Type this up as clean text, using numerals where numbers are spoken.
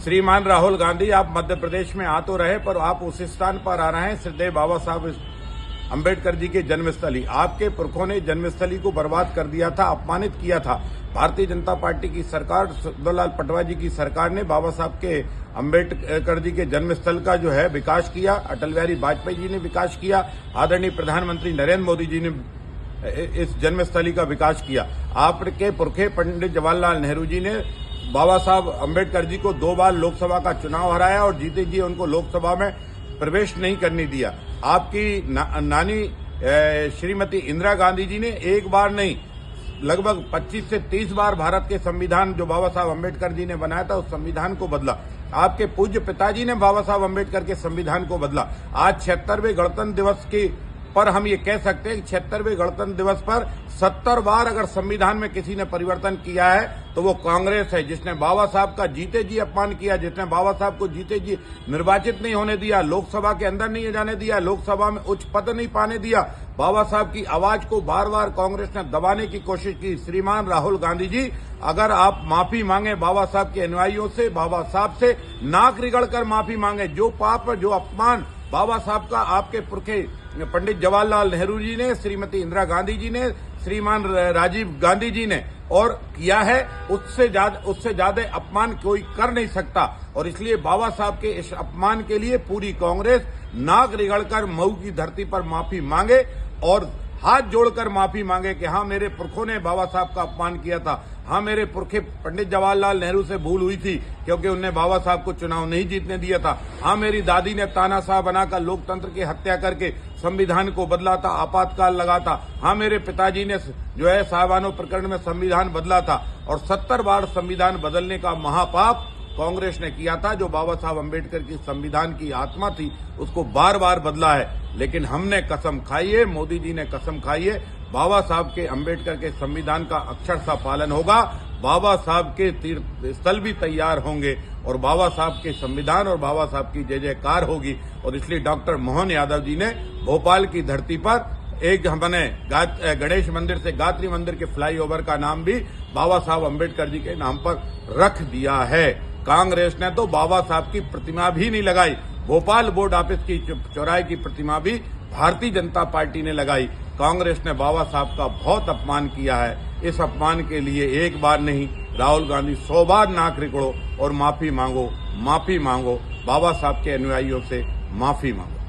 श्रीमान राहुल गांधी, आप मध्य प्रदेश में आ तो रहे, पर आप उस स्थान पर आ रहे हैं श्रद्धेय बाबा साहब अंबेडकर जी के जन्मस्थली। आपके पुरखों ने जन्मस्थली को बर्बाद कर दिया था, अपमानित किया था। भारतीय जनता पार्टी की सरकार, सुखदेव पटवा जी की सरकार ने बाबा साहब के अंबेडकर जी के जन्मस्थल का जो है विकास किया। अटल बिहारी वाजपेयी जी ने विकास किया। आदरणीय प्रधानमंत्री नरेंद्र मोदी जी ने इस जन्मस्थली का विकास किया। आपके पुरखे पंडित जवाहरलाल नेहरू जी ने बाबा साहब अंबेडकर जी को 2 बार लोकसभा का चुनाव हराया और जीते जी उनको लोकसभा में प्रवेश नहीं करने दिया। आपकी नानी श्रीमती इंदिरा गांधी जी ने एक बार नहीं, लगभग 25 से 30 बार भारत के संविधान जो बाबा साहब अंबेडकर जी ने बनाया था उस संविधान को बदला। आपके पूज्य पिताजी ने बाबा साहब अंबेडकर के संविधान को बदला। आज 76वें गणतंत्र दिवस की पर हम ये कह सकते हैं कि 76वें गणतंत्र दिवस पर 70 बार अगर संविधान में किसी ने परिवर्तन किया है तो वो कांग्रेस है, जिसने बाबा साहब का जीते जी अपमान किया, जिसने बाबा साहब को जीते जी निर्वाचित नहीं होने दिया, लोकसभा के अंदर नहीं जाने दिया, लोकसभा में उच्च पद नहीं पाने दिया। बाबा साहब की आवाज को बार बार कांग्रेस ने दबाने की कोशिश की। श्रीमान राहुल गांधी जी, अगर आप माफी मांगे बाबा साहब के अनुयायियों से, बाबा साहब से नाक रगड़कर माफी मांगे, जो पाप, जो अपमान बाबा साहब का आपके पुरखे पंडित जवाहरलाल नेहरू जी ने, श्रीमती इंदिरा गांधी जी ने, श्रीमान राजीव गांधी जी ने और किया है, उससे ज्यादा अपमान कोई कर नहीं सकता। और इसलिए बाबा साहब के इस अपमान के लिए पूरी कांग्रेस नाक रगड़कर मऊ की धरती पर माफी मांगे और हाथ जोड़कर माफी मांगे कि हाँ, मेरे पुरखों ने बाबा साहब का अपमान किया था। हाँ, मेरे पुरखे पंडित जवाहरलाल नेहरू से भूल हुई थी क्योंकि उनने बाबा साहब को चुनाव नहीं जीतने दिया था। हाँ, मेरी दादी ने तानाशाह बनाकर लोकतंत्र की हत्या करके संविधान को बदला था, आपातकाल लगा था। हाँ, मेरे पिताजी ने जो है साहबानो प्रकरण में संविधान बदला था और 70 बार संविधान बदलने का महापाप कांग्रेस ने किया था। जो बाबा साहब अंबेडकर की संविधान की आत्मा थी उसको बार बार बदला है। लेकिन हमने कसम खाई है, मोदी जी ने कसम खाई है, बाबा साहब के अंबेडकर के संविधान का अक्षरशः पालन होगा। बाबा साहब के तीर्थ स्थल भी तैयार होंगे और बाबा साहब के संविधान और बाबा साहब की जय जयकार होगी। और इसलिए डॉक्टर मोहन यादव जी ने भोपाल की धरती पर एक हमने गणेश मंदिर से गायत्री मंदिर के फ्लाईओवर का नाम भी बाबा साहब अंबेडकर जी के नाम पर रख दिया है। कांग्रेस ने तो बाबा साहब की प्रतिमा भी नहीं लगाई। भोपाल बोर्ड ऑफिस की चौराहे की प्रतिमा भी भारतीय जनता पार्टी ने लगाई। कांग्रेस ने बाबा साहब का बहुत अपमान किया है। इस अपमान के लिए एक बार नहीं, राहुल गांधी 100 बार नाक रगड़ो और माफी मांगो, माफी मांगो, बाबा साहब के अनुयायियों से माफी मांगो।